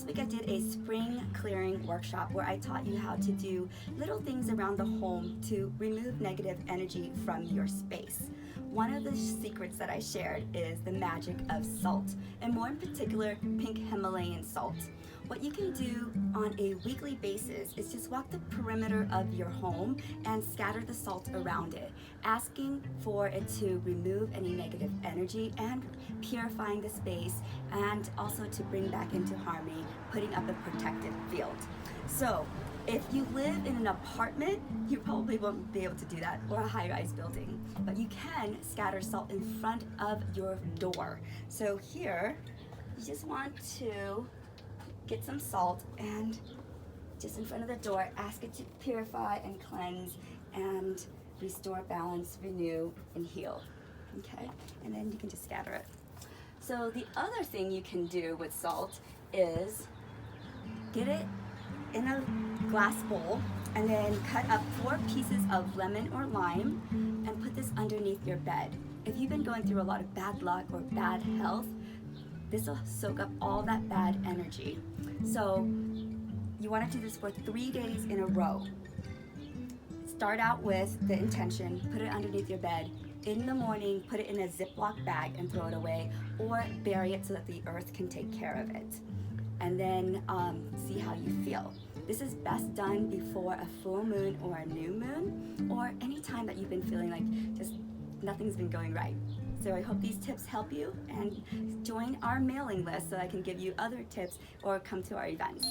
last week I did a spring clearing workshop where I taught you how to do little things around the home to remove negative energy from your space. One of the secrets that I shared is the magic of salt, and more in particular, pink Himalayan salt. What you can do on a weekly basis is just walk the perimeter of your home and scatter the salt around it, asking for it to remove any negative energy and purifying the space, and also to bring back into harmony, putting up a protective field. So if you live in an apartment, you probably won't be able to do that, or a high-rise building, but you can scatter salt in front of your door. So here, you just want to get some salt and just in front of the door, ask it to purify and cleanse and restore balance, renew, and heal. Okay, and then you can just scatter it. So the other thing you can do with salt is get it in a glass bowl and then cut up 4 pieces of lemon or lime and put this underneath your bed. If you've been going through a lot of bad luck or bad health, this will soak up all that bad energy. So you want to do this for 3 days in a row. Start out with the intention, put it underneath your bed. In the morning, put it in a Ziploc bag and throw it away, or bury it so that the earth can take care of it. And then see how you feel. This is best done before a full moon or a new moon, or any time that you've been feeling like just nothing's been going right. So I hope these tips help you, and join our mailing list so I can give you other tips or come to our events.